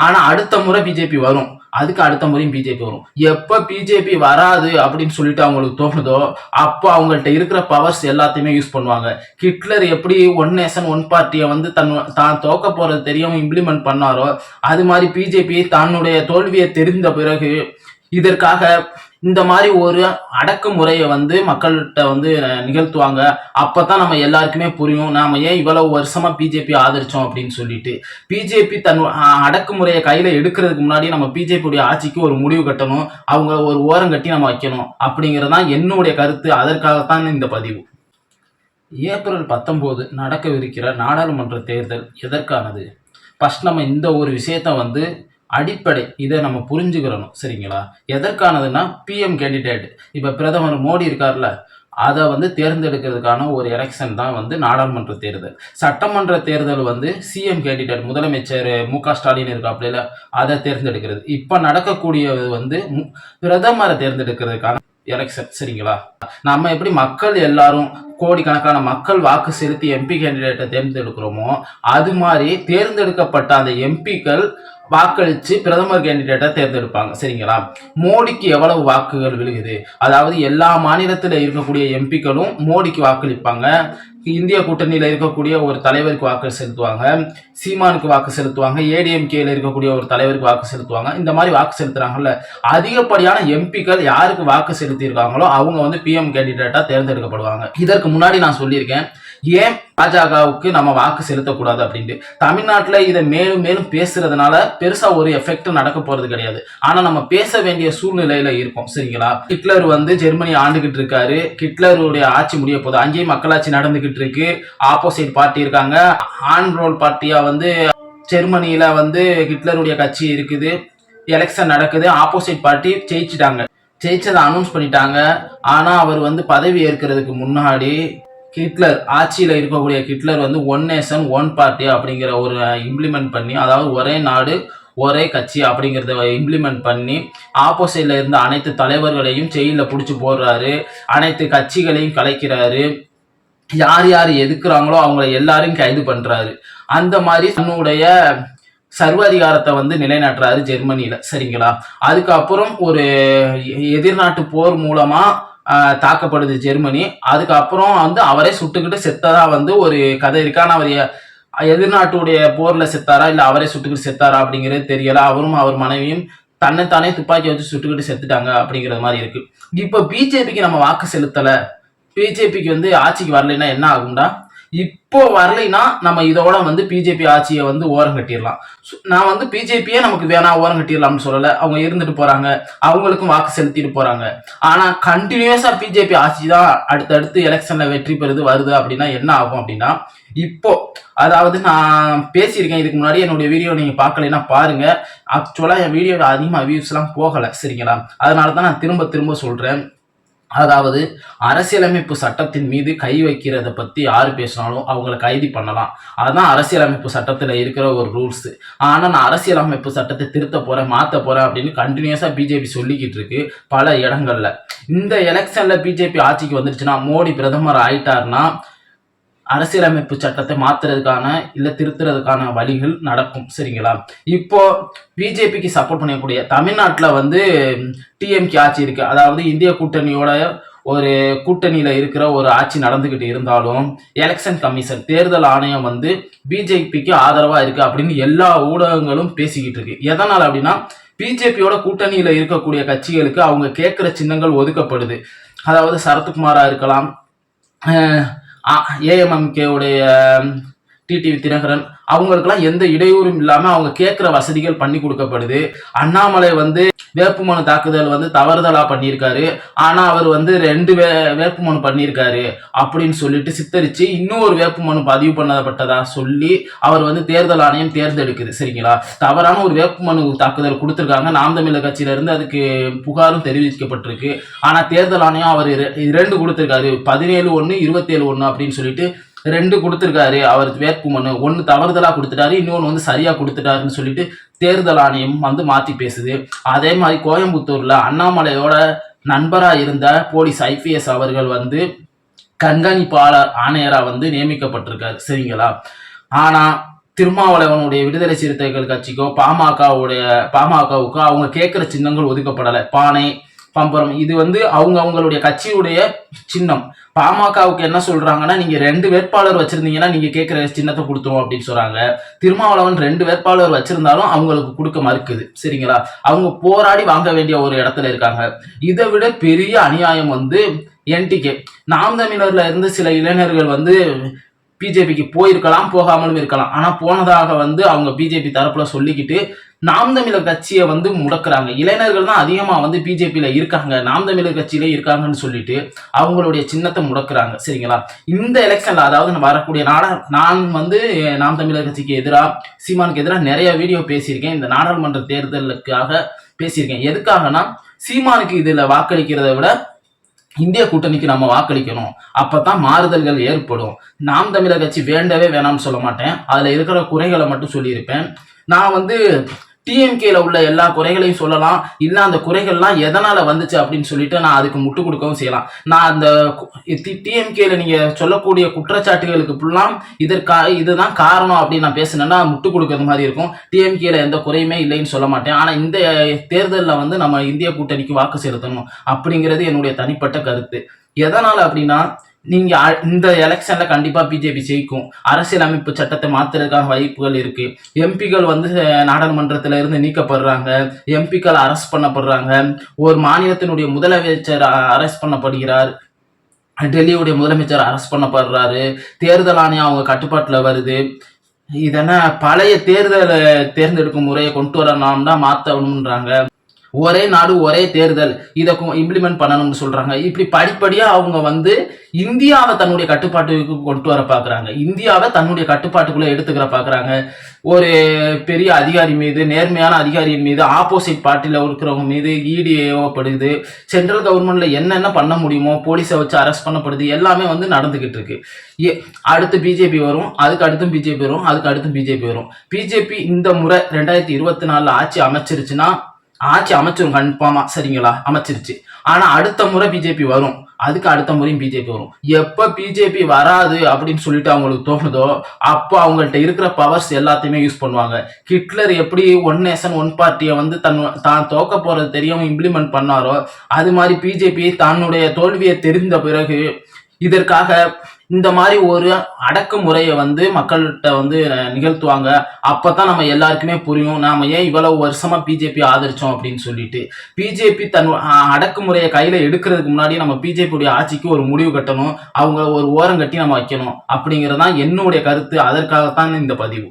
ஆனா அடுத்த முறை பிஜேபி வரும், அதுக்கு அடுத்த முறையும் பிஜேபி வரும். எப்ப பிஜேபி வராது அப்படின்னு சொல்லிட்டு அவங்களுக்கு தோணுதோ அப்போ அவங்கள்ட்ட இருக்கிற பவர்ஸ் எல்லாத்தையுமே யூஸ் பண்ணுவாங்க. ஹிட்லர் எப்படி ஒன் நேஷன் ஒன் பார்ட்டியை வந்து தான் தோக்க போறது தெரியாம இம்ப்ளிமெண்ட் பண்ணாரோ அது மாதிரி பிஜேபி தன்னுடைய தோல்வியை தெரிந்த பிறகு இதற்காக இந்த மாதிரி ஒரு அடக்குமுறையை வந்து மக்கள்கிட்ட வந்து நிகழ்த்துவாங்க. அப்பதான் நம்ம எல்லாருக்குமே புரியும் நாம ஏன் இவ்வளவு வருஷமா பிஜேபி ஆதரிச்சோம் அப்படின்னு சொல்லிட்டு. பிஜேபி தன் அடக்குமுறையை கையில எடுக்கிறதுக்கு முன்னாடி நம்ம பிஜேபியுடைய ஆட்சிக்கு ஒரு முடிவு கட்டணும், அவங்க ஒரு ஓரம் கட்டி நம்ம வைக்கணும் அப்படிங்கறதுதான் என்னுடைய கருத்து. அதற்காகத்தான் இந்த பதிவு. ஏப்ரல் 19 நடக்கவிருக்கிற நாடாளுமன்ற தேர்தல் எதற்கானது? ஃபர்ஸ்ட் நம்ம இந்த ஒரு விஷயத்த வந்து அடிப்படை இதை நம்ம புரிஞ்சுக்கிறணும், சரிங்களா? எதற்கானதுன்னா பிஎம் கேண்டிடேட், இப்ப பிரதமர் மோடி இருக்கார்ல, அதை வந்து தேர்ந்தெடுக்கிறதுக்கான ஒரு எலெக்ஷன் தான் வந்து நாடாளுமன்ற தேர்தல். சட்டமன்ற தேர்தல் வந்து சிஎம் கேண்டிடேட், முதலமைச்சர் மு.க.ஸ்டாலின் இருக்காப்ல, அதை தேர்ந்தெடுக்கிறது. இப்ப நடக்கக்கூடியது வந்து பிரதமரை தேர்ந்தெடுக்கிறதுக்கான எலெக்ஷன், சரிங்களா? நம்ம எப்படி மக்கள் எல்லாரும் கோடிக்கணக்கான மக்கள் வாக்கு செலுத்தி எம்பி கேண்டிடேட்டை தேர்ந்தெடுக்கிறோமோ அது மாதிரி தேர்ந்தெடுக்கப்பட்ட அந்த எம்பிக்கள் வாக்களிச்சு பிரதமர் கேண்டிடேட்டை தேர்ந்தெடுப்பாங்க, சரிங்களா? மோடிக்கு எவ்வளவு வாக்குகள் விழுகுது, அதாவது எல்லா மாநிலத்தில் இருக்கக்கூடிய எம்பிக்களும் மோடிக்கு வாக்களிப்பாங்க. இந்திய கூட்டணியில இருக்கக்கூடிய ஒரு தலைவருக்கு வாக்கு செலுத்துவாங்க, சீமானுக்கு வாக்கு செலுத்துவாங்க, ஏடிஎம்கேல இருக்கக்கூடிய ஒரு தலைவருக்கு வாக்கு செலுத்துவாங்க. இந்த மாதிரி வாக்கு செலுத்துறாங்கல்ல, அதிகப்படியான எம்பிக்கள் யாருக்கு வாக்கு செலுத்தி இருக்காங்களோ அவங்க வந்து பிஎம் கேண்டிடேட்டா தேர்ந்தெடுக்கப்படுவாங்க. இதற்கு முன்னாடி நான் சொல்லியிருக்கேன் ஏன் பாஜகவுக்கு நம்ம வாக்கு செலுத்தக்கூடாது அப்படின்ட்டு. தமிழ்நாட்டுல இதை மேலும் மேலும் பேசுறதுனால பெருசா ஒரு எஃபெக்ட் நடக்க போறது கிடையாது. ஆனா நம்ம பேச வேண்டிய சூழ்நிலையில இருக்கும், சரிங்களா? ஹிட்லர் வந்து ஜெர்மனி ஆண்டுகிட்டு இருக்காரு, ஹிட்லருடைய ஆட்சி முடிய போது, அங்கேயும் மக்களாட்சி நடந்துகிட்டு இருக்கு. ஆப்போசிட் பார்ட்டி இருக்காங்க, ஆன் ரோல் பார்ட்டியா வந்து ஜெர்மனியில வந்து ஹிட்லருடைய கட்சி இருக்குது. எலெக்ஷன் நடக்குது, ஆப்போசிட் பார்ட்டி ஜெயிச்சதை அனௌன்ஸ் பண்ணிட்டாங்க. ஆனா அவர் வந்து பதவி ஏற்கிறதுக்கு முன்னாடி ஹிட்லர் ஆட்சியில் இருக்கக்கூடிய ஹிட்லர் வந்து ஒன் நேஷன் ஒன் பார்ட்டி அப்படிங்கிற ஒரு இம்ப்ளிமெண்ட் பண்ணி, அதாவது ஒரே நாடு ஒரே கட்சி அப்படிங்கிறத இம்ப்ளிமெண்ட் பண்ணி ஆப்போசிட்ல இருந்த அனைத்து தலைவர்களையும் ஜெயிலில் பிடிச்சி போடுறாரு, அனைத்து கட்சிகளையும் கலைக்கிறாரு, யார் யார் எதுக்குறாங்களோ அவங்கள எல்லாரையும் கைது பண்றாரு. அந்த மாதிரி தன்னுடைய சர்வாதிகாரத்தை வந்து நிலைநாட்டுறாரு ஜெர்மனியில, சரிங்களா? அதுக்கப்புறம் ஒரு எதிர்நாட்டு போர் மூலமா தாக்கப்படுது ஜெர்மனி. அதுக்கப்புறம் வந்து அவரே சுட்டுக்கிட்டு செத்ததா வந்து ஒரு கதை இருக்கு. ஆனா அவர் எதிர்நாட்டுடைய போர்ல செத்தாரா இல்ல அவரே சுட்டுக்கிட்டு செத்தாரா அப்படிங்கிறது தெரியல. அவரும் அவர் மனைவியும் தன்னைத்தானே துப்பாக்கி வச்சு சுட்டுக்கிட்டு செத்துட்டாங்க அப்படிங்கிறது மாதிரி இருக்கு. இப்ப பிஜேபிக்கு நம்ம வாக்கு செலுத்தல, பிஜேபிக்கு வந்து ஆட்சிக்கு வரலைன்னா என்ன ஆகும்டா? இப்போ வரலைன்னா நம்ம இதோட வந்து பிஜேபி ஆட்சியை வந்து ஓரம் கட்டிடலாம். நான் வந்து பிஜேபியே நமக்கு வேணா ஓரம் கட்டிடலாம்னு சொல்லல, அவங்க இருந்துட்டு போறாங்க, அவங்களுக்கும் வாக்கு செலுத்திட்டு போறாங்க. ஆனா கண்டினியூஸா பிஜேபி ஆட்சி தான் அடுத்தடுத்து எலெக்ஷன்ல வெற்றி பெறுது வருது அப்படின்னா என்ன ஆகும் அப்படின்னா, இப்போ அதாவது நான் பேசியிருக்கேன் இதுக்கு முன்னாடி, என்னுடைய வீடியோ நீங்க பார்க்கலைன்னா பாருங்க. ஆக்சுவலா என் வீடியோ அதிகமாக வியூஸ் எல்லாம் போகல, சரிங்களா? அதனாலதான் நான் திரும்ப திரும்ப சொல்றேன். அதாவது அரசியலமைப்பு சட்டத்தின் மீது கை வைக்கிறத பத்தி யாரு பேசினாலும் அவங்களை கைது பண்ணலாம். அதுதான் அரசியலமைப்பு சட்டத்துல இருக்கிற ஒரு ரூல்ஸ். ஆனா நான் அரசியலமைப்பு சட்டத்தை திருத்த போறேன், மாத்த போறேன் அப்படின்னு கண்டினியூஸா பிஜேபி சொல்லிக்கிட்டு இருக்கு பல இடங்கள்ல. இந்த எலெக்ஷன்ல பிஜேபி ஆட்சிக்கு வந்துருச்சுன்னா, மோடி பிரதமர் ஆயிட்டாருன்னா அரசியலமைப்பு சட்டத்தை மாத்துறதுக்கான இல்ல திருத்துறதுக்கான வழிகள் நடக்கும், சரிங்களா? இப்போ பிஜேபிக்கு சப்போர்ட் பண்ணக்கூடிய தமிழ்நாட்டுல வந்து டிஎம்கே ஆட்சி இருக்கு, அதாவது இந்திய கூட்டணியோட ஒரு கூட்டணியில இருக்கிற ஒரு ஆட்சி நடந்துகிட்டு இருந்தாலும் எலெக்ஷன் கமிஷன் தேர்தல் ஆணையம் வந்து பிஜேபிக்கு ஆதரவா இருக்கு அப்படின்னு எல்லா ஊடகங்களும் பேசிக்கிட்டு இருக்கு. எதனால அப்படின்னா, பிஜேபியோட கூட்டணியில இருக்கக்கூடிய கட்சிகளுக்கு அவங்க கேட்கிற சின்னங்கள் ஒதுக்கப்படுது. அதாவது சரத்குமாரா இருக்கலாம், ஏஎம்எம்கே உடைய டிடிவி தினகரன், அவங்களுக்கெல்லாம் எந்த இடையூறும் இல்லாம அவங்க கேட்கிற வசதிகள் பண்ணி கொடுக்கப்படுது. அண்ணாமலை வந்து வேட்புமனு தாக்குதல் வந்து தவறுதலா பண்ணியிருக்காரு, ஆனா அவர் வந்து 2 வேட்புமனு பண்ணியிருக்காரு அப்படின்னு சொல்லிட்டு சித்தரிச்சு இன்னொரு வேட்புமனு பதிவு பண்ணப்பட்டதா சொல்லி அவர் வந்து தேர்தல் ஆணையம் தேர்ந்தெடுக்குது, சரிங்களா? தவறான ஒரு வேட்புமனு தாக்குதல் கொடுத்திருக்காங்க. நாம் தமிழர் கட்சியில இருந்து அதுக்கு புகாரும் தெரிவிக்கப்பட்டிருக்கு. ஆனா தேர்தல் ஆணையம் அவர் 2 கொடுத்திருக்காரு, 17/1 27/1 அப்படின்னு சொல்லிட்டு 2 கொடுத்திருக்காரு. அவர் வேட்புமனு 1 தவறுதலா கொடுத்துட்டாரு, இன்னொன்னு வந்து சரியா கொடுத்துட்டாருன்னு சொல்லிட்டு தேர்தல் ஆணையம் வந்து மாத்தி பேசுது. அதே மாதிரி கோயம்புத்தூர்ல அண்ணாமலையோட நண்பரா இருந்த போலீஸ் ஐபிஎஸ் அவர்கள் வந்து கண்காணிப்பாளர் ஆணையரா வந்து நியமிக்கப்பட்டிருக்காரு, சரிங்களா? ஆனா திருமாவளவனுடைய விடுதலை சிறுத்தைகள் கட்சிக்கோ பாமகவுக்கோ அவங்க கேட்கிற சின்னங்கள் ஒதுக்கப்படலை. பானை, பம்பரம் இது வந்து அவங்களுடைய கட்சியுடைய சின்னம். பாமகவுக்கு என்ன சொல்றாங்கன்னா, நீங்க 2 வேட்பாளர் வச்சிருந்தீங்கன்னா நீங்க கேட்கிற சின்னத்தை கொடுத்துரும் அப்படின்னு சொல்றாங்க. திருமாவளவன் 2 வேட்பாளர் வச்சிருந்தாலும் அவங்களுக்கு கொடுக்க மறுக்குது. சரிங்களா? அவங்க போராடி வாங்க வேண்டிய ஒரு இடத்துல இருக்காங்க. இதை விட பெரிய அநியாயம் வந்து என்டிகே, நாம் தமிழர்ல இருந்து சில இளைஞர்கள் வந்து பிஜேபிக்கு போயிருக்கலாம், போகாமலும் இருக்கலாம். ஆனா போனதாக வந்து அவங்க பிஜேபி தரப்புல சொல்லிக்கிட்டு நாம் தமிழர் கட்சியை வந்து முடக்குறாங்க. இளைஞர்கள் தான் அதிகமா வந்து பிஜேபியில இருக்காங்க, நாம் தமிழர் கட்சியில இருக்காங்கன்னு சொல்லிட்டு அவங்களுடைய சின்னத்தை முடக்குறாங்க. சரிங்களா? இந்த எலெக்ஷன்ல, அதாவது வரக்கூடிய நான் வந்து நாம் தமிழர் கட்சிக்கு எதிராக, சீமானுக்கு எதிராக நிறைய வீடியோ பேசியிருக்கேன். இந்த நாடாளுமன்ற தேர்தலுக்காக பேசியிருக்கேன். எதுக்காகனா, சீமானுக்கு இதுல வாக்களிக்கிறத விட இந்திய கூட்டணிக்கு நம்ம வாக்களிக்கணும், அப்பதான் மாறுதல்கள் ஏற்படும். நாம் தமிழர் கட்சி வேண்டவே வேணாம்னு சொல்ல மாட்டேன், அதுல இருக்கிற குறைகளை மட்டும் சொல்லியிருப்பேன். நான் வந்து டிஎம்கேல உள்ள எல்லா குறைகளையும் சொல்லலாம், இல்ல அந்த குறைகள்லாம் எதனால வந்துச்சு அப்படின்னு சொல்லிட்டு நான் அதுக்கு முட்டு கொடுக்கவும் செய்யலாம். நான் அந்த டிஎம்கேல நீங்க சொல்லக்கூடிய குற்றச்சாட்டுகளுக்கு ஃபுல்லாம் இதுதான் காரணம் அப்படின்னு நான் பேசினேன்னா முட்டு கொடுக்கறது மாதிரி இருக்கும். டிஎம்கேல எந்த குறையுமே இல்லைன்னு சொல்ல மாட்டேன். ஆனா இந்த தேர்தலில் வந்து நம்ம இந்திய கூட்டணிக்கு வாக்கு செலுத்தணும் அப்படிங்கிறது என்னுடைய தனிப்பட்ட கருத்து. எதனால அப்படின்னா, நீங்க இந்த எலெக்ஷன்ல கண்டிப்பா பிஜேபி ஜெயிக்கும். அரசியலமைப்பு சட்டத்தை மாத்துறதுக்கான வாய்ப்புகள் இருக்கு. எம்பிக்கள் வந்து நாடாளுமன்றத்தில இருந்து நீக்கப்படுறாங்க, எம்பிக்கள் அரெஸ்ட் பண்ணப்படுறாங்க, ஒரு மாநிலத்தினுடைய முதலமைச்சர் அரெஸ்ட் பண்ணப்படுகிறார், டெல்லியுடைய முதலமைச்சர் அரெஸ்ட் பண்ணப்படுறாரு, தேர்தல் ஆணையம் அவங்க கட்டுப்பாட்டுல வருது. இதெல்லாம் பழைய தேர்தலை தேர்ந்தெடுக்கும் முறையை கொண்டு வரணும்னா மாத்தணும்ன்றாங்க. ஒரே நாடு ஒரே தேர்தல் இதை இம்ப்ளிமெண்ட் பண்ணணும்னு சொல்றாங்க. இப்படி படிப்படியா அவங்க வந்து இந்தியாவை தன்னுடைய கட்டுப்பாட்டுக்கு கொண்டு வர பாக்குறாங்க, இந்தியாவை தன்னுடைய கட்டுப்பாட்டுக்குள்ள எடுத்துக்கிற பாக்குறாங்க. ஒரு பெரிய அதிகாரி மீது, நேர்மையான அதிகாரியின் மீது, ஆப்போசிட் பார்ட்டில இருக்கிறவங்க மீது இடி ஏவப்படுது. சென்ட்ரல் கவர்மெண்ட்ல என்னென்ன பண்ண முடியுமோ போலீஸை வச்சு அரெஸ்ட் பண்ணப்படுது. எல்லாமே வந்து நடந்துகிட்டு இருக்கு. அடுத்து பிஜேபி வரும், அதுக்கு அடுத்தும் பிஜேபி வரும், அதுக்கு அடுத்தும் பிஜேபி வரும். பிஜேபி இந்த முறை 2024 ஆட்சி அமைச்சிருச்சுன்னா, ஆட்சி அமைச்சிரும் கன்ஃபார்மா. சரிங்களா? அமைச்சிருச்சு. ஆனா அடுத்த முறை பிஜேபி வரும், அதுக்கு அடுத்த முறையும் பிஜேபி வரும். எப்ப பிஜேபி வராது அப்படின்னு சொல்லிட்டு அவங்களுக்கு தோணுதோ அப்போ அவங்கள்ட்ட இருக்கிற பவர்ஸ் எல்லாத்தையுமே யூஸ் பண்ணுவாங்க. ஹிட்லர் எப்படி ஒன் நேஷன் ஒன் பார்ட்டியை வந்து தான் தோக்க போறது தெரியாம இம்ப்ளிமெண்ட் பண்ணாரோ, அது மாதிரி பிஜேபி தன்னுடைய தோல்வியை தெரிந்த பிறகு இதற்காக இந்த மாதிரி ஒரு அடக்குமுறையை வந்து மக்கள்கிட்ட வந்து நிகழ்த்துவாங்க. அப்பதான் நம்ம எல்லாருக்குமே புரியும் நாம ஏன் இவ்வளவு வருஷமா பிஜேபி ஆதரிச்சோம் அப்படின்னு சொல்லிட்டு. பிஜேபி தன் அடக்குமுறையை கையில எடுக்கிறதுக்கு முன்னாடி நம்ம பிஜேபியுடைய ஆட்சிக்கு ஒரு முடிவு கட்டணும், அவங்க ஒரு ஓரம் கட்டி நம்ம வைக்கணும் அப்படிங்கறதுதான் என்னுடைய கருத்து. அதற்காகத்தான் இந்த பதிவு.